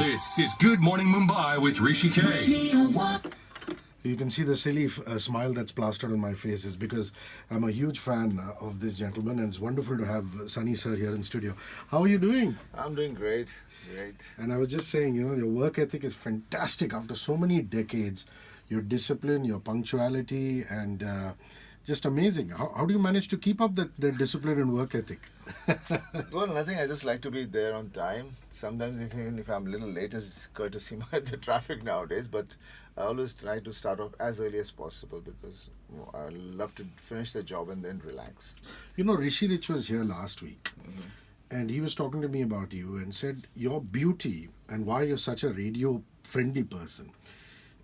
This is Good Morning Mumbai with Hrishikesh. You can see the silly smile that's plastered on my face is because I'm a huge fan of this gentleman, and it's wonderful to have Sunny sir here in studio. How are you doing? I'm doing great, great. And I was just saying, your work ethic is fantastic after so many decades. Your discipline, your punctuality, and just amazing. How do you manage to keep up that discipline and work ethic? Well, nothing. I just like to be there on time. Sometimes, even if I'm a little late, it's courtesy of the traffic nowadays. But I always try to start off as early as possible because I love to finish the job and then relax. Rishi Rich was here last week. Mm-hmm. And he was talking to me about you and said your beauty and why you're such a radio-friendly person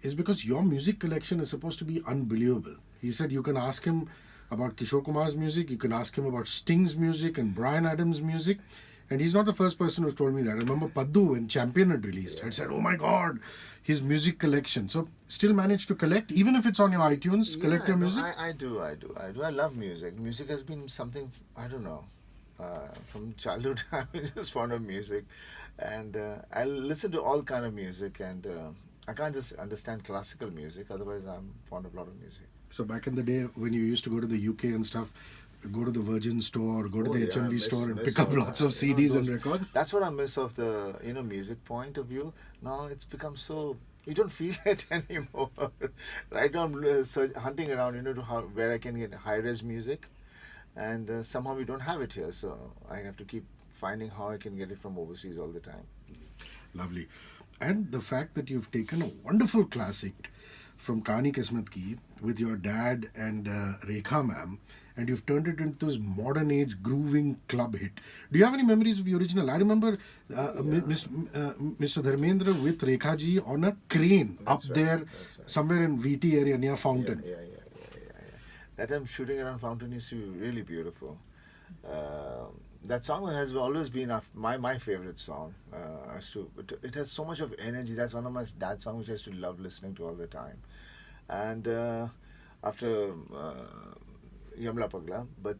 is because your music collection is supposed to be unbelievable. He said you can ask him about Kishore Kumar's music, you can ask him about Sting's music and Bryan Adams' music. And he's not the first person who's told me that. I remember Paddu, when Champion had released, had said, oh my God, his music collection. So still managed to collect, even if it's on your iTunes, collect your music? I do. I love music. Music has been something, I don't know. From childhood, I'm just fond of music. And I listen to all kind of music. And I can't just understand classical music. Otherwise, I'm fond of a lot of music. So back in the day, when you used to go to the UK and stuff, go to the Virgin store, go to the HMV store and pick up lots of CDs and records? That's what I miss of the music point of view. Now it's become so... You don't feel it anymore. Right now I'm hunting around, where I can get high-res music. And somehow we don't have it here. So I have to keep finding how I can get it from overseas all the time. Lovely. And the fact that you've taken a wonderful classic from Kani Kismat Ki with your dad and Rekha ma'am, and you've turned it into this modern age grooving club hit. Do you have any memories of the original? I remember Mr. Dharmendra with Rekha ji on a crane there somewhere in VT area near Fountain. Yeah. That time shooting around Fountain used to be really beautiful. That song has always been my favorite song. It has so much of energy. That's one of my dad's songs which I used to love listening to all the time. And after Yamla Pagla, but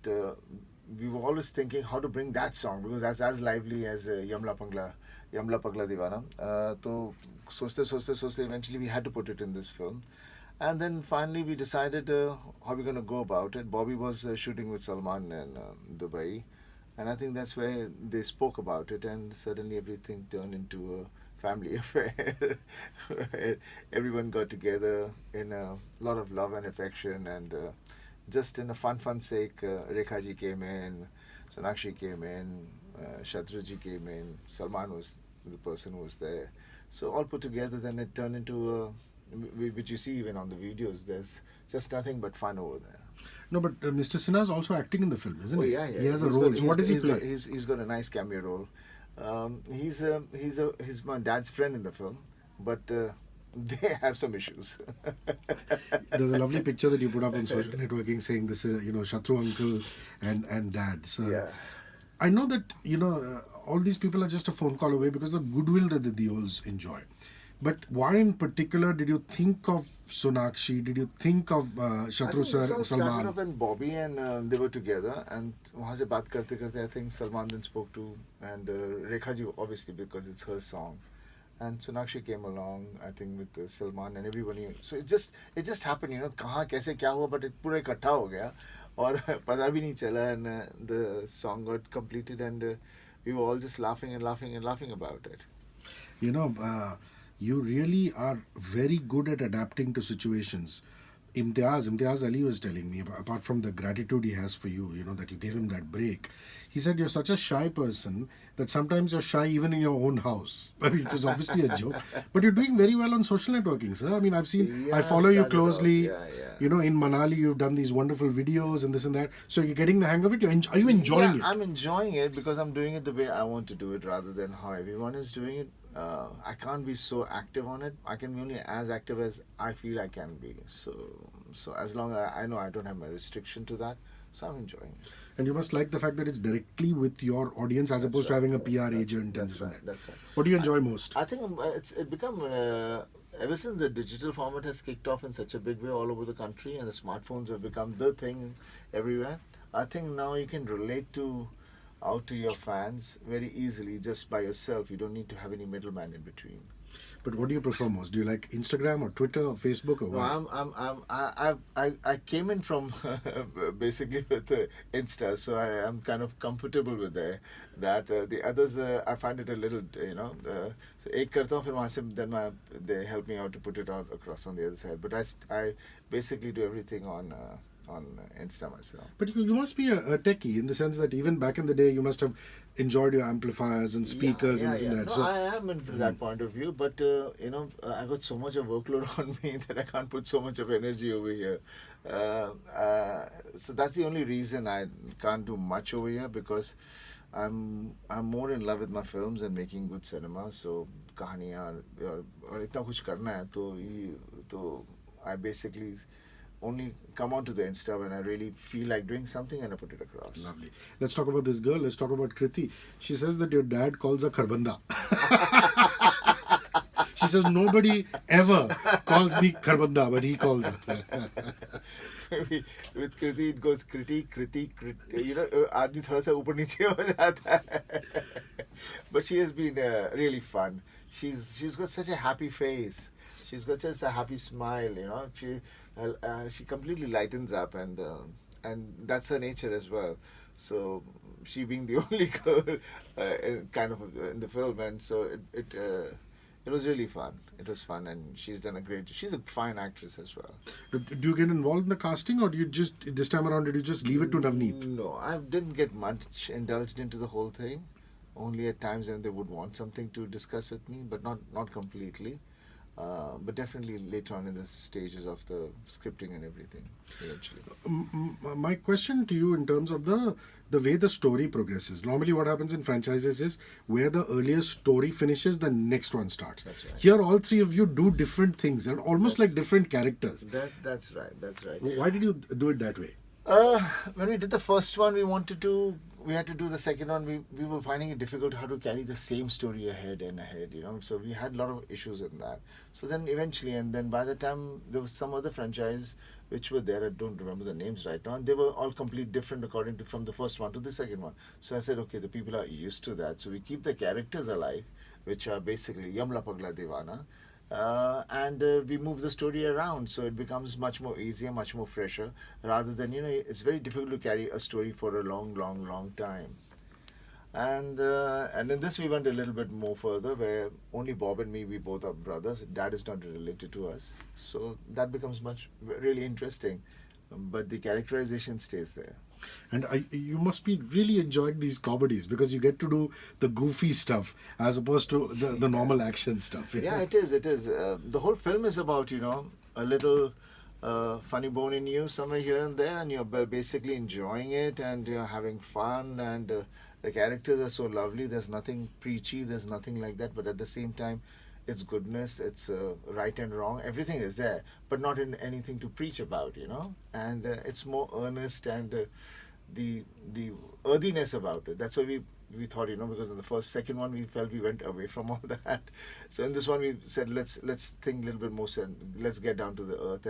we were always thinking how to bring that song because that's as lively as Yamla Pagla Deewana. So sochte, eventually we had to put it in this film. And then finally we decided how we're going to go about it. Bobby was shooting with Salman in Dubai. And I think that's where they spoke about it, and suddenly everything turned into a family affair. Everyone got together in a lot of love and affection, and just in a fun sake, Rekha ji came in, Sonakshi came in, Shatruji came in, Salman was the person who was there. So all put together, then it turned into which you see even on the videos, there's just nothing but fun over there. No, but Mr. Sinha is also acting in the film, isn't he? Yeah. He has a role. So what does he play? He's got a nice cameo role. He's my dad's friend in the film, but they have some issues. There's a lovely picture that you put up on social networking saying this is, Shatru uncle and dad. So yeah. I know that, all these people are just a phone call away because of the goodwill that the Deols enjoy. But why in particular did you think of Sonakshi? Did you think of Shatru sir, Salman? Started off when Bobby and they were together, and वहाँ से बात करते I think Salman then spoke to, and Rekha ji obviously because it's her song, and Sonakshi came along I think with Salman and everybody. So it just happened, कहाँ कैसे क्या हुआ, but it पूरा इकट्ठा हो गया और पता भी नहीं चला, and the song got completed, and we were all just laughing about it. You really are very good at adapting to situations. Imtiaz Ali was telling me, apart from the gratitude he has for you, that you gave him that break. He said you're such a shy person that sometimes you're shy even in your own house. I mean, it was obviously a joke. But you're doing very well on social networking, sir. I mean, I've seen, I follow you closely. In Manali, you've done these wonderful videos and this and that. So you're getting the hang of it? Are you enjoying it? I'm enjoying it because I'm doing it the way I want to do it rather than how everyone is doing it. I can't be so active on it. I can be only as active as I feel I can be. So as long as I know I don't have a restriction to that, so I'm enjoying it. And you must like the fact that it's directly with your audience as opposed to having a PR agent and this and that. That's right. What do you enjoy most? I think it's become ever since the digital format has kicked off in such a big way all over the country, and the smartphones have become the thing everywhere. I think now you can relate to out to your fans very easily just by yourself. You don't need to have any middleman in between. But what do you prefer most? Do you like Instagram or Twitter or Facebook or No, what? I came in from basically with Insta, so I am kind of comfortable with that. The others, I find it a little, so एक करता हूँ फिर वहाँ से then they help me out to put it out across on the other side. But I basically do everything on Insta myself. But you must be a techie in the sense that even back in the day you must have enjoyed your amplifiers and speakers and yeah. that. No, So I am into that point of view, but I got so much of workload on me that I can't put so much of energy over here. So that's the only reason I can't do much over here, because I'm more in love with my films and making good cinema. So कहानियाँ और इतना कुछ करना है तो I basically only come onto the Insta when I really feel like doing something and I put it across. lovely. Let's talk about this girl. Let's talk about Kriti. She says that your dad calls her Kharbanda. She says nobody ever calls me Kharbanda, but he calls her. With Kriti, it goes Kriti. आदमी थोड़ा सा ऊपर नीचे हो जाता है. But she has been really fun. She's got such a happy face. She's got such a happy smile. She completely lightens up, and that's her nature as well. So she being the only girl kind of in the film, and so it was really fun. It was fun, and she's done a great. She's a fine actress as well. Do you get involved in the casting, or do you just this time around did you just leave it to Navneet? No, I didn't get much indulged into the whole thing. Only at times when they would want something to discuss with me, but not completely. But definitely later on in the stages of the scripting and everything, eventually. My question to you in terms of the way the story progresses. Normally what happens in franchises is where the earlier story finishes, the next one starts. That's right. Here all three of you do different things and almost like different characters. That's right. Why did you do it that way? When we did the first one, we had to do the second one. We were finding it difficult how to carry the same story ahead. So we had a lot of issues in that. So then eventually, and then by the time there was some other franchise which were there, I don't remember the names right now, and they were all completely different according to from the first one to the second one. So I said, okay, the people are used to that, so we keep the characters alive, which are basically Yamla Pagla Deewana. And we move the story around, so it becomes much more easier, much more fresher, rather than it's very difficult to carry a story for a long time. And in this we went a little bit more further, where only Bob and me, we both are brothers. Dad is not related to us, so that becomes really interesting. But the characterization stays there. And you must be really enjoying these comedies because you get to do the goofy stuff as opposed to the normal action stuff. Yeah, it is. The whole film is about, a little funny bone in you somewhere here and there, and you're basically enjoying it, and you're having fun, and the characters are so lovely. There's nothing preachy, there's nothing like that, but at the same time, it's goodness, it's right and wrong, everything is there, but not in anything to preach about, and it's more earnest, and the earthiness about it. That's why we thought, because in the second one we felt we went away from all that. So in this one we said let's think a little bit more, let's get down to the earth,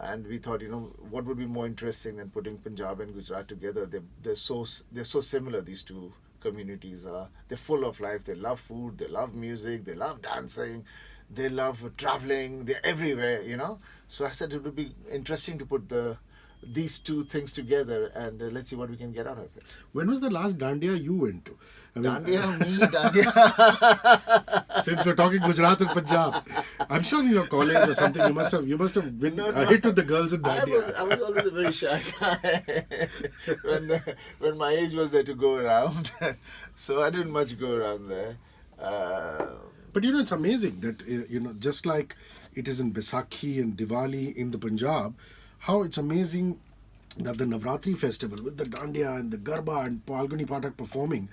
and we thought, what would be more interesting than putting Punjab and Gujarat together. They're so similar, these two communities are. They're full of life. They love food, they love music, they love dancing, they love traveling, they're everywhere, So I said it would be interesting to put these two things together, and let's see what we can get out of it. When was the last Dandiya you went to? Dandiya. Since we're talking Gujarat and Punjab, I'm sure in your college or something you must have been a hit with the girls in Dandiya. I was always a very shy guy when my age was there to go around, so I didn't much go around there. But it's amazing that just like it is in Baisakhi and Diwali in the Punjab, how it's amazing that the Navratri festival with the Dandiya and the Garba and Palguni Pathak performing,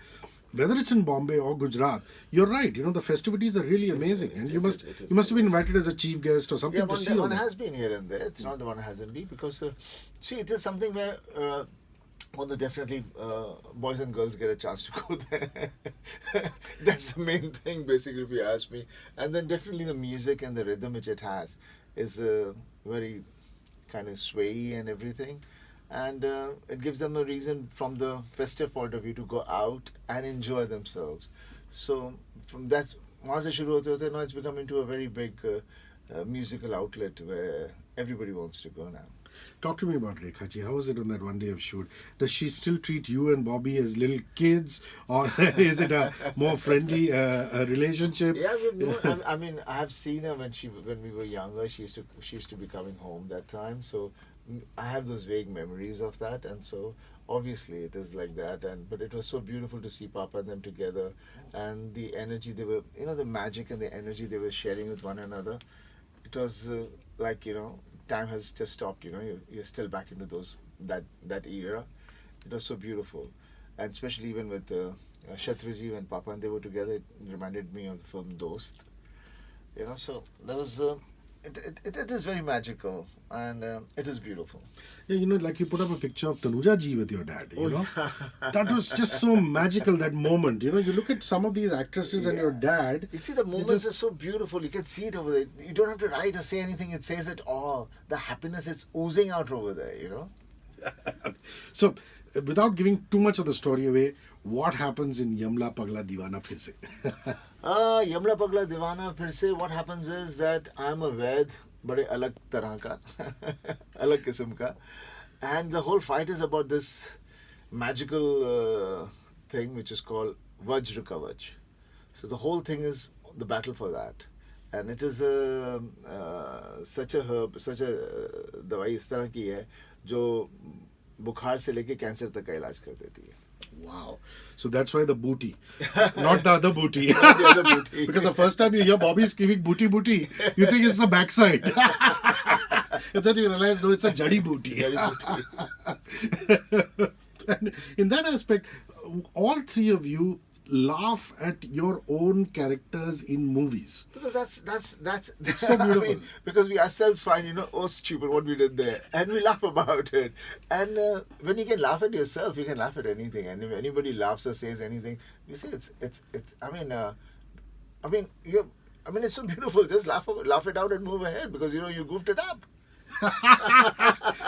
whether it's in Bombay or Gujarat, you're right. The festivities are really amazing, and you must have been invited as a chief guest or something to see all one that. has been here and there. It's not the one hasn't been, because it is something where definitely boys and girls get a chance to go there. That's the main thing, basically, if you ask me. And then definitely the music and the rhythm which it has is very kind of sway and everything. and it gives them a reason from the festive point of view to go out and enjoy themselves. So from that, वहाँ से शुरू होते होते, now it's become into a very big musical outlet where everybody wants to go now. Talk to me about Rekha ji. How was it on that one day of shoot? Does she still treat you and Bobby as little kids, or is it a more friendly relationship? Yeah, I mean, I have seen her when we were younger. She used to be coming home that time. So I have those vague memories of that, and so obviously it is like that. But it was so beautiful to see Papa and them together, and the energy they were, the magic and the energy they were sharing with one another. It was like, time has just stopped. You're still back into that era. It was so beautiful, and especially even with Shatriji and Papa and they were together, it reminded me of the film Dost. So there was it is very magical, and it is beautiful. Yeah, like you put up a picture of Tanuja ji with your dad, that was just so magical, that moment. You look at some of these actresses and your dad. You see, the moments are so beautiful. You can see it over there. You don't have to write or say anything. It says it all. The happiness is oozing out over there, So, without giving too much of the story away, what happens in Yamla Pagla Deewana Phir se? Yamla Pagla Deewana Phir se, what happens is that I'm a Ved, bade alag tarah ka, alag kism ka, and the whole fight is about this magical thing which is called Vajra Kavach. So the whole thing is the battle for that, and it is such a herb, such a दवाई इस तरह की है जो बुखार से लेके cancer तक का इलाज कर देती है. Wow. So that's why the booty, not the other booty. Not the other booty. Because the first time you hear Bobby screaming booty booty, you think it's the backside. And then you realize, no, it's a jadi booty. And in that aspect, all three of you laugh at your own characters in movies. Because that's so beautiful. I mean, because we ourselves find, oh, stupid what we did there, and we laugh about it. And when you can laugh at yourself, you can laugh at anything. And if anybody laughs or says anything, you say it's. I mean, it's so beautiful. Just laugh it out and move ahead, because you goofed it up.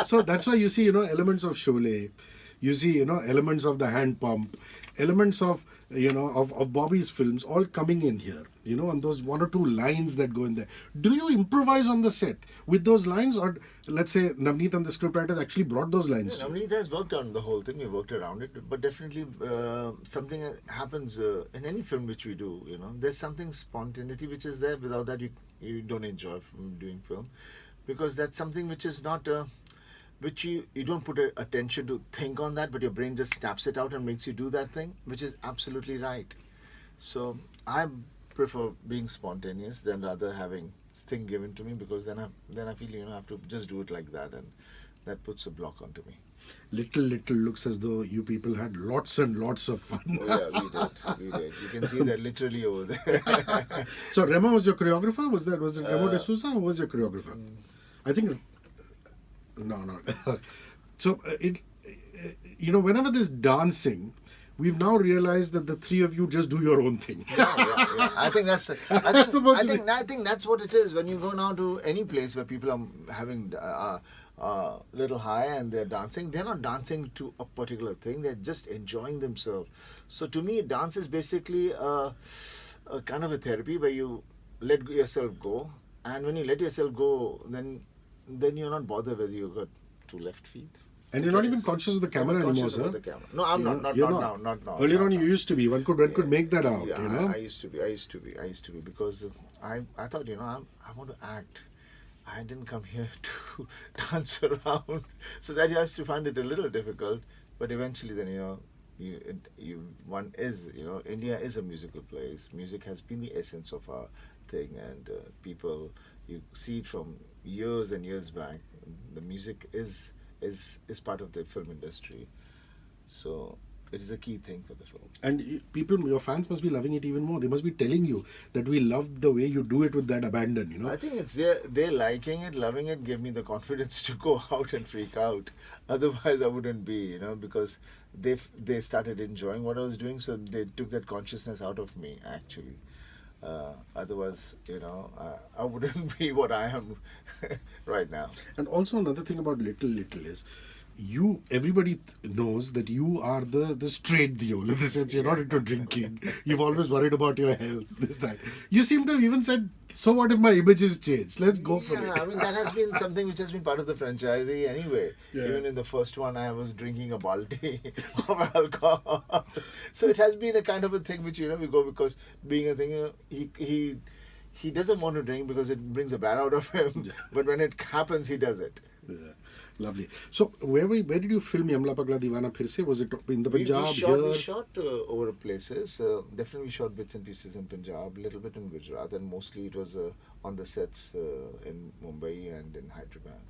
So that's why you see, elements of Sholay. You see, elements of the hand pump, elements of, of Bobby's films all coming in here, and those one or two lines that go in there. Do you improvise on the set with those lines, or let's say Navneet and the scriptwriters actually brought those lines? Yeah, Navneet has worked on the whole thing. We worked around it, but definitely something happens in any film which we do. There's something spontaneity which is there. Without that, you don't enjoy from doing film, because that's something which is not. Which you don't put attention to think on that, but your brain just snaps it out and makes you do that thing, which is absolutely right. So I prefer being spontaneous than rather having thing given to me, because then I feel I have to just do it like that, and that puts a block onto me. Little looks as though you people had lots and lots of fun. Oh yeah, we did. You can see that literally over there. So Rema was your choreographer? Was it Remo D'Souza, or was your choreographer? I think. No. So, whenever there's dancing, we've now realized that the three of you just do your own thing. Yeah. I think I think that's what it is. When you go now to any place where people are having little high and they're dancing, they're not dancing to a particular thing. They're just enjoying themselves. So to me, dance is basically a kind of a therapy where you let yourself go, and when you let yourself go, then you're not bothered whether you've got two left feet. And you're not even conscious of the camera anymore, sir. The camera. No, I'm not now. Earlier on, you used to be. One could make that out. Yeah, I used to be because I thought I want to act. I didn't come here to dance around, so that you have to find it a little difficult. But eventually, then India is a musical place. Music has been the essence of our thing, and people, you see it from years and years back. The music is part of the film industry, so it is a key thing for the film. And your fans must be loving it even more. They must be telling you that we love the way you do it with that abandon. I think it's they're liking it, loving it, give me the confidence to go out and freak out. Otherwise, I wouldn't be, because they started enjoying what I was doing, so they took that consciousness out of me actually. Otherwise, I wouldn't be what I am right now. And also another thing about Little is, everybody knows that you are the straight Deol, in the sense you're not into drinking. You've always worried about your health, this, that. You seem to have even said, so what if my image has changed? Let's go for it. I mean, that has been something which has been part of the franchisee anyway. Yeah. Even in the first one, I was drinking a balti of alcohol. So it has been a kind of a thing which, we go because being a thing, he doesn't want to drink because it brings the bad out of him. Yeah. But when it happens, he does it. Yeah. Lovely. So, where did you film Yamla Pagla Deewana Phir? Was it in the Punjab, we shot over places. Definitely we shot bits and pieces in Punjab, a little bit in Gujarat, and mostly it was on the sets in Mumbai and in Hyderabad.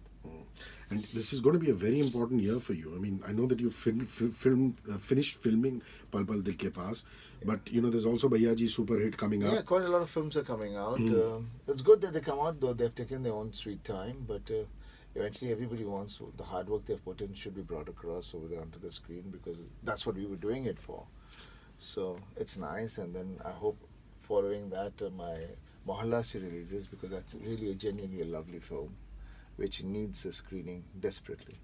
And this is going to be a very important year for you. I mean, I know that you finished filming Pal Pal Dil Ke Paas, but there's also Bhaiya Ji super hit coming up. Yeah, quite a lot of films are coming out. It's good that they come out, though they've taken their own sweet time, but eventually everybody wants the hard work they've put in should be brought across over there onto the screen, because that's what we were doing it for. So it's nice, and then I hope following that my Mohalla se releases, because that's really genuinely a lovely film which needs a screening desperately.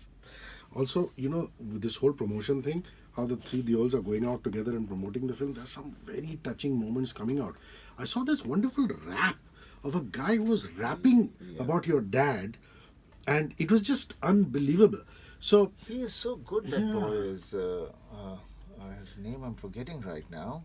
Also, with this whole promotion thing, how the three Deols are going out together and promoting the film, there's some very touching moments coming out. I saw this wonderful rap of a guy who was rapping about your dad, and it was just unbelievable. So he is so good, that boy is. His name I'm forgetting right now,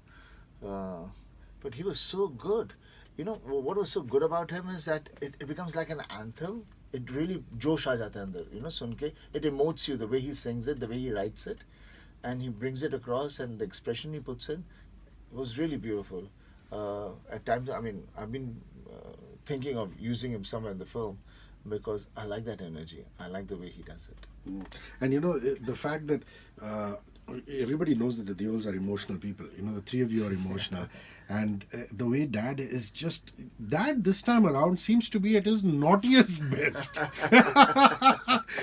but he was so good. What was so good about him is that it becomes like an anthem. It really josh aa jata hai andar, sun ke. It emotes you, the way he sings it, the way he writes it, and he brings it across, and the expression he puts in was really beautiful. At times, I mean, I've been thinking of using him somewhere in the film, because I like that energy. I like the way he does it. And the fact that everybody knows that the Deols are emotional people. The three of you are emotional. And the way Dad is just... Dad this time around seems to be at his naughtiest best.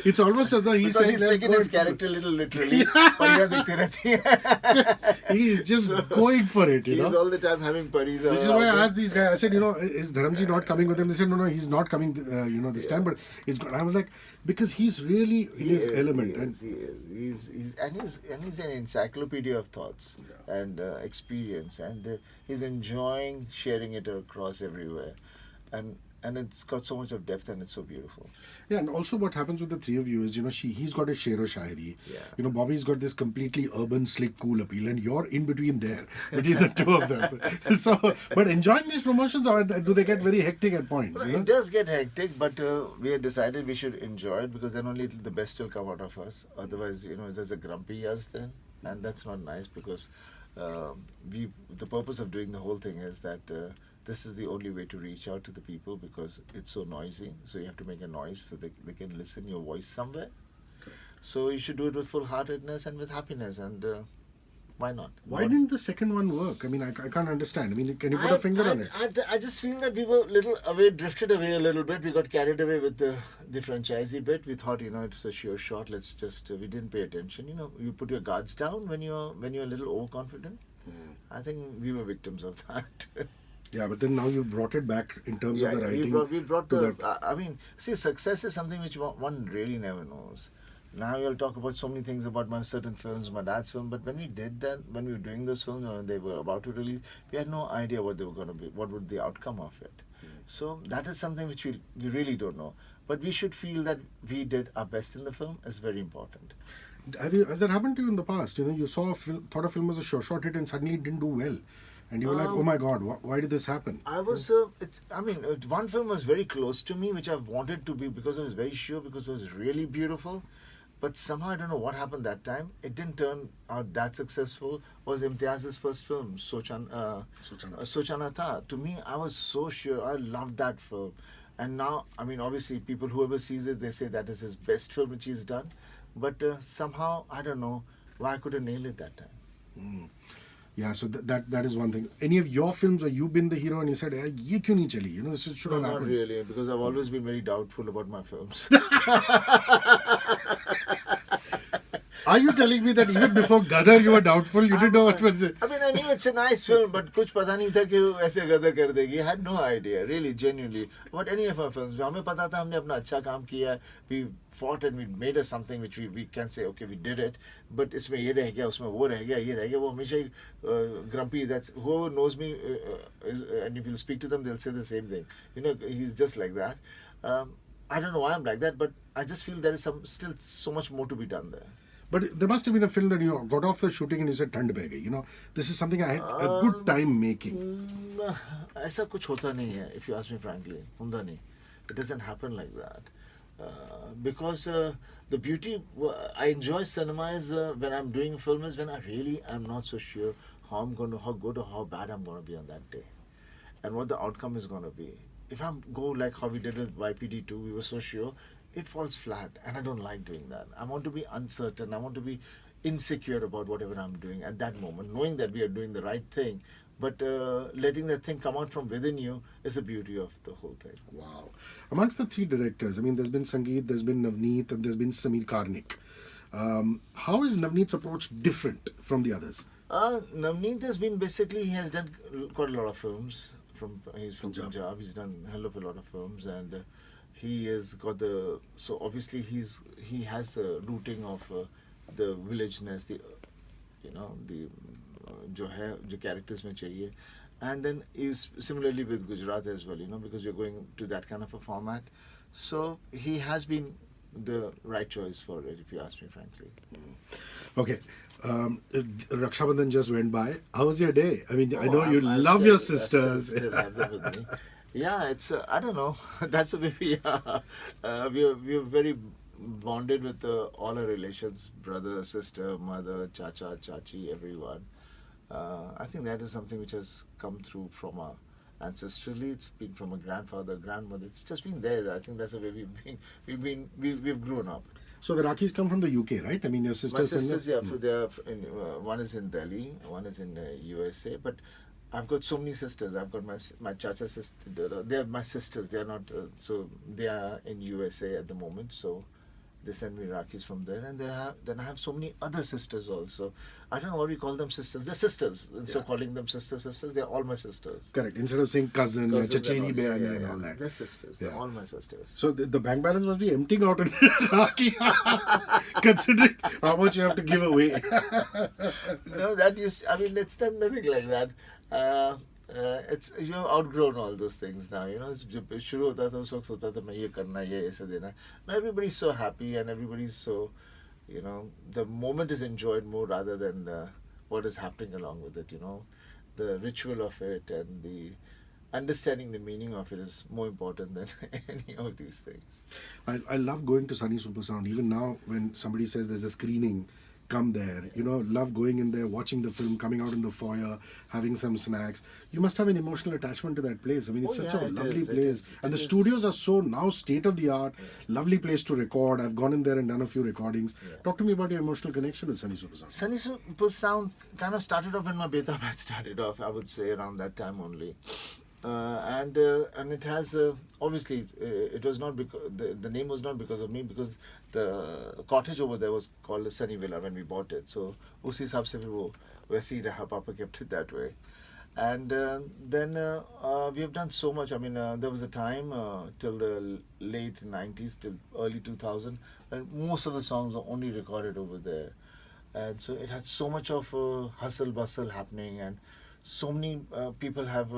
It's almost as though he's saying... Because he's taken his character a little literally. He's just going for it, He's all the time having paris. Which is why I asked these guys, I said, is Dharamji not coming with him? They said, no, he's not coming, this time, but it's good. I was like, because he's really in his element. He's an encyclopedia of thoughts and experience, and he's enjoying sharing it across everywhere, and it's got so much of depth, and it's so beautiful. Yeah, and also what happens with the three of you is, he's got a shero-shairi. Yeah. Bobby's got this completely urban, slick, cool appeal, and you're in between there, between the two of them. So, but enjoying these promotions, or do they get very hectic at points? Well, it does get hectic, but we had decided we should enjoy it, because then only the best will come out of us. Otherwise, it's just a grumpy us then, and that's not nice, because the purpose of doing the whole thing is that this is the only way to reach out to the people, because it's so noisy. So you have to make a noise so they can listen your voice somewhere. Okay. So you should do it with full-heartedness and with happiness, and why not? Why didn't the second one work? I mean, I can't understand. I mean, can you put a finger on it? I just feel that we were drifted away a little bit. We got carried away with the franchisee bit. We thought, it's a sure shot. Let's just, we didn't pay attention. You put your guards down when you're a little overconfident. I think we were victims of that. Yeah, but then now you've brought it back in terms of the writing. We brought see, success is something which one really never knows. Now you'll talk about so many things about my certain films, my dad's film, but when we did that, when we were doing those films, when they were about to release, we had no idea what they were going to be, what would the outcome of it. So that is something which we really don't know. But we should feel that we did our best in the film is very important. Has that happened to you in the past? You saw thought a film was a short hit, and suddenly it didn't do well. And you were like, oh my God, why did this happen? I was, one film was very close to me, which I wanted to be, because I was very sure, because it was really beautiful. But somehow, I don't know what happened that time. It didn't turn out that successful. It was Imtiaz's first film, Sochana Tha. To me, I was so sure. I loved that film. And now, obviously, whoever sees it, they say that is his best film which he's done. But somehow, I don't know why I couldn't nail it that time. Yeah, so that is one thing. Any of your films where you've been the hero and you said, ye kyun nahi chali? This should have happened. Not really, because I've always been very doubtful about my films. Are you telling me that even before Gadar you were doubtful? You didn't know what was it? I mean, I knew it's a nice film, but कुछ पता नहीं था कि वो ऐसे गदर कर देगी. I had no idea, really, genuinely. But any of our films, हमें पता था हमने अपना अच्छा काम किया. We fought and we made us something which we can say, okay, we did it. But इसमें ये रह गया, उसमें वो रह गया, ये रह गया. वो हमेशा ही grumpy. That's whoever knows me, and if you speak to them, they'll say the same thing. You know, he's just like that. I don't know why I'm like that, but I just feel there is still so much more to be done there. But there must have been a film that you got off the shooting and you said ठंड पै गई. You know, this is something I had a good time making. ऐसा कुछ होता नहीं है, if you ask me frankly. ਹੁੰਦਾ नहीं. It doesn't happen like that. Because the beauty, I enjoy cinema is when I'm doing film is when I really am not so sure how good or how bad I'm going to be on that day. And what the outcome is going to be. If I go like how we did with YPD2, we were so sure, it falls flat. And I don't like doing that. I want to be uncertain. I want to be insecure about whatever I'm doing at that moment, knowing that we are doing the right thing. But letting that thing come out from within you is the beauty of the whole thing. Wow. Amongst the three directors, I mean, there's been Sangeet, there's been Navneet, and there's been Sameer Karnik. How is Navneet's approach different from the others? Navneet has been basically, he has done quite a lot of films. He's from Punjab. He's done a hell of a lot of films, and he has got so obviously he has the rooting of the villageness, the जो characters में चाहिए, and then is similarly with Gujarat as well, because you're going to that kind of a format. So he has been the right choice for it, if you ask me frankly. Okay. Raksha Bandhan just went by. How was your day? I mean, I know you love your sisters. I still have them with me. Yeah, it's I don't know. That's a baby. We're very bonded with all our relations, brother, sister, mother, chacha, chachi, everyone. I think that is something which has come through from our ancestrally. It's been from a grandfather, grandmother. It's just been there. I think that's the way we've grown up. So the Rakis come from the UK, right? I mean, your sisters. My sisters, one is in Delhi, one is in USA. But I've got so many sisters. I've got my chacha sister. They're my sisters. They are not. So they are in USA at the moment. So they send me Rakis from there, and then I have so many other sisters also. I don't know what we call them sisters. They're sisters. Instead of calling them sisters, they're all my sisters. Correct. Instead of saying cousin, chacheri behan and all that. They're sisters. They're all my sisters. So the bank balance must be emptying out in Rakhi, considering how much you have to give away. No, it's done nothing like that. It's you've outgrown all those things now. जब शुरू होता था उस वक्त होता था मैं ये करना ये ऐसे देना. Now everybody's so happy and everybody's so, the moment is enjoyed more rather than what is happening along with it. The ritual of it and the understanding the meaning of it is more important than any of these things. I love going to Sunny Super Sound. Even now, when somebody says there's a screening, come there. Love going in there, watching the film, coming out in the foyer, having some snacks. You must have an emotional attachment to that place. I mean, it's such a lovely place. And the studios are so now state of the art. Lovely place to record. I've gone in there and done a few recordings. Talk to me about your emotional connection with Sunny Super Sound. Sunny Super Sound kind of started off when my beta batch started off, I would say around that time only. And it has obviously it was not because the name was not because of me, because the cottage over there was called the Sunny Villa when we bought it. So usi hisab se wo वैसे ही रहा. Papa kept it that way. And then we have done so much. I mean, there was a time till the late 90s, till early 2000, and most of the songs were only recorded over there. And so it had so much of hustle bustle happening, and so many people have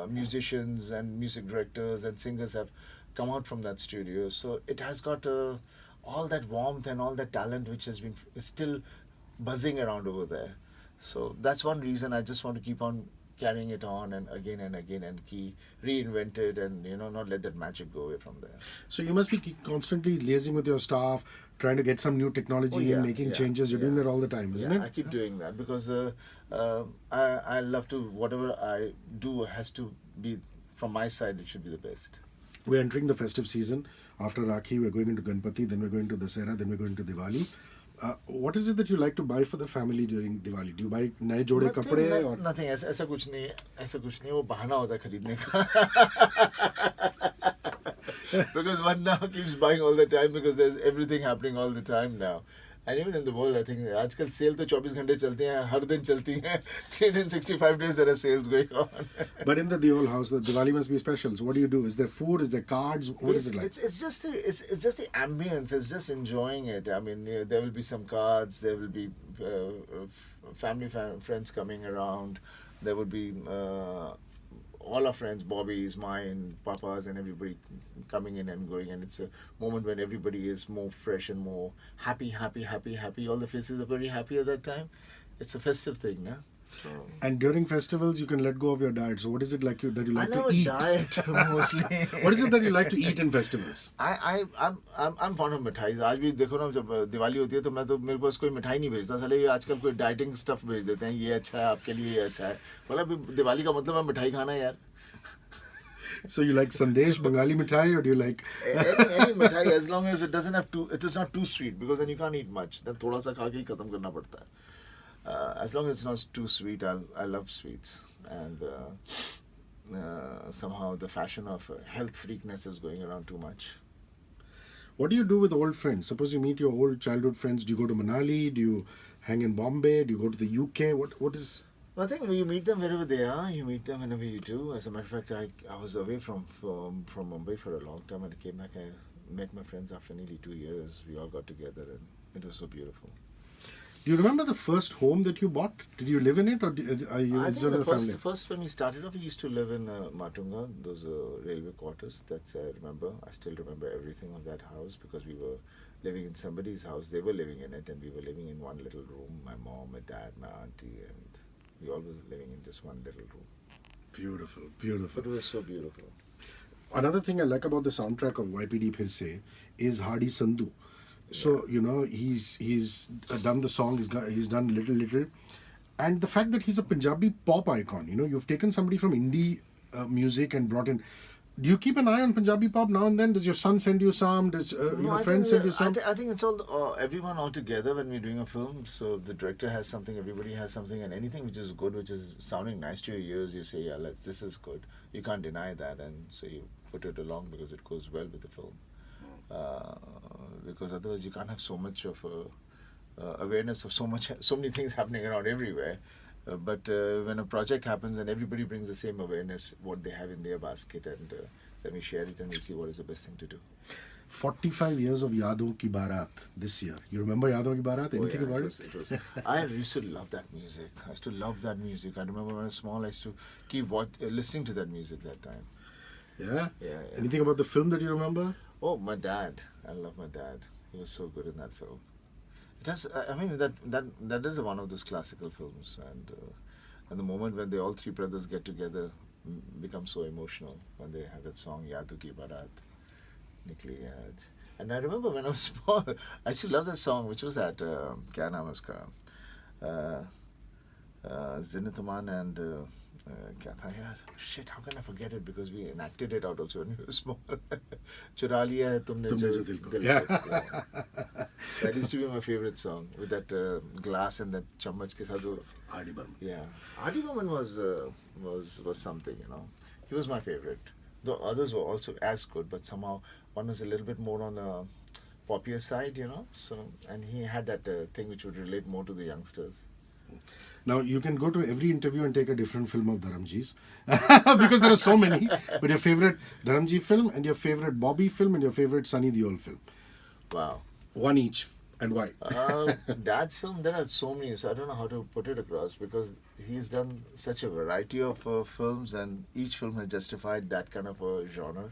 musicians and music directors and singers have come out from that studio. So it has got all that warmth and all that talent which is still buzzing around over there. So that's one reason I just want to keep on carrying it on and again and reinvent it and not let that magic go away from there. So you must be constantly liaising with your staff, trying to get some new technology and making changes. You're doing that all the time, isn't it? I keep doing that because I love to, whatever I do has to be, from my side, it should be the best. We're entering the festive season. After Rakhi, we're going into Ganpati, then we're going to Dasera, then we're going to Diwali. What is it that you like to buy for the family during Diwali? Do you buy नए जोड़े कपड़े or nothing? ऐसा कुछ नहीं वो बहाना होता है खरीदने का. Because one now keeps buying all the time because there's everything happening all the time now. And even in the world, I think आजकल सेल तो 24 घंटे चलते हैं, हर दिन चलती हैं. 365 days there are sales going on. But in the Deol house, the Diwali must be special. So what do you do? Is there food? Is there cards? What is it like? It's just the ambience. It's just enjoying it. I mean, there will be some cards. There will be family friends coming around. There would be all our friends, Bobby's, mine, Papa's, and everybody coming in and going. And it's a moment when everybody is more fresh and more happy. All the faces are very happy at that time. It's a festive thing, yeah. So, and during festivals, you can let go of your diet. So what is it like that you like to eat? I never diet mostly. What is it that you like to eat in festivals? I'm fond of मिठाई. आज भी देखो ना जब दिवाली होती है तो मैं तो मेरे पास कोई मिठाई नहीं भेजता. साले ये आजकल कोई डाइटिंग स्टफ भेज देते हैं. ये अच्छा है आपके लिए, ये अच्छा है. मतलब दिवाली का मतलब है मिठाई खाना है यार. So you like sandesh, Bengali mithai, or do you like any mithai as long as it doesn't have it is not too sweet, because then you can't eat much. Then thoda sa खा के ही खत्म करना पड़ता है. As long as it's not too sweet, I love sweets. And somehow the fashion of health freakness is going around too much. What do you do with old friends? Suppose you meet your old childhood friends. Do you go to Manali? Do you hang in Bombay? Do you go to the UK? What is... Nothing. You meet them wherever they are. You meet them whenever you do. As a matter of fact, I was away from Mumbai for a long time, and I came back. I met my friends after nearly 2 years. We all got together, and it was so beautiful. Do you remember the first home that you bought? Did you live in it, or are you I think the first when we started off, we used to live in Matunga, those railway quarters. That's I remember. I still remember everything of that house, because we were living in somebody's house. They were living in it, and we were living in one little room. My mom, my dad, my auntie, and we all were living in just one little room. Beautiful, beautiful. It was so beautiful. Another thing I like about the soundtrack of YPD Phir Se is Hardy Sandhu. So, you know, he's done the song, he's done Little. And the fact that he's a Punjabi pop icon, you know, you've taken somebody from indie music and brought in. Do you keep an eye on Punjabi pop now and then? Does your son send you some? Does friends send you some? I think it's all everyone all together when we're doing a film. So the director has something, everybody has something, and anything which is good, which is sounding nice to your ears, you say, yeah, this is good. You can't deny that, and so you put it along because it goes well with the film. Because otherwise you can't have so much of awareness of so many things happening around everywhere. But when a project happens and everybody brings the same awareness, what they have in their basket, and then we share it and we see what is the best thing to do. 45 years of Yadon Ki Barat this year. You remember Yadon Ki Barat? Anything about it? I used to love that music. I used to love that music. I remember when I was small, I used to keep listening to that music that time. Yeah? Yeah. Anything about the film that you remember? Oh, my dad. I love my dad. He was so good in that film. It has, I mean, that is one of those classical films, and the moment when they all three brothers get together becomes so emotional when they have that song Yadu Ki Barat, Nikli Aaj. And I remember when I was small, I used to love that song, which was that Kya Naam Uska, Zinat Aman and क्या था यार? Shit, how can I forget it? Because we enacted it out also when we were small. चुरा लिया है तुमने जो दिल को. That used to be my favorite song, with that glass and that chammach ke saath. R.D. Burman. Yeah, R.D. Burman was something, you know. He was my favorite. The others were also as good, but somehow one was a little bit more on a poppier side, you know. So, and he had that thing which would relate more to the youngsters. Now, you can go to every interview and take a different film of Dharamji's because there are so many. But your favorite Dharamji film, and your favorite Bobby film, and your favorite Sunny Deol film. Wow. One each. And why? Dad's film, there are so many, so I don't know how to put it across, because he's done such a variety of films, and each film has justified that kind of a genre.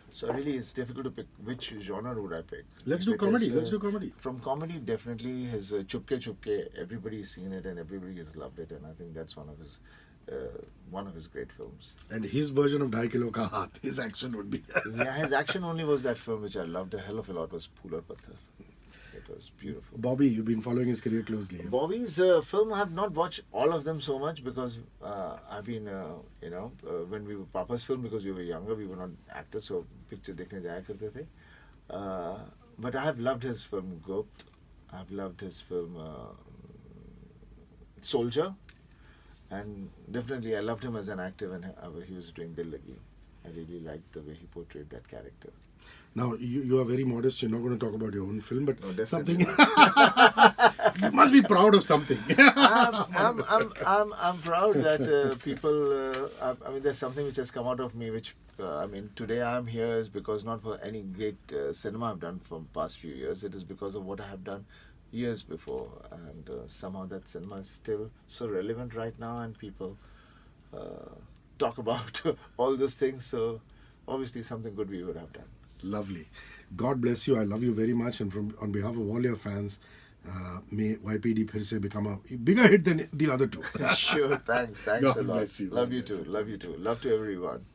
So really, it's difficult to pick which genre would I pick. Let's do comedy. From comedy, definitely his Chupke Chupke. Everybody's seen it and everybody has loved it, and I think that's one of his great films. And his version of Dhai Kilo Ka Haath, his action would be. Yeah, his action only was that film which I loved a hell of a lot, was Phool Aur Patthar. It was beautiful. Bobby, you've been following his career closely. Bobby's film, I have not watched all of them so much, because I've been, when we were Papa's film, because we were younger, we were not actors, so picture dekhne jaya karte the. But I have loved his film Gupt. I've loved his film Soldier. And definitely I loved him as an actor when he was doing Dil Lagi. I really liked the way he portrayed that character. Now, you are very modest. You're not going to talk about your own film, but No, something. definitely You must be proud of something. I'm proud that people. I mean, there's something which has come out of me, which I mean, today I'm here is because not for any great cinema I've done from past few years. It is because of what I have done years before, and somehow that cinema is still so relevant right now, and people talk about all those things. So obviously, something good we would have done. Lovely. God bless you. I love you very much. And on behalf of all your fans, may YPD Phir se become a bigger hit than the other two. Sure, thanks God a lot. bless you. Love God you bless too. you. Love you too. Love to everyone.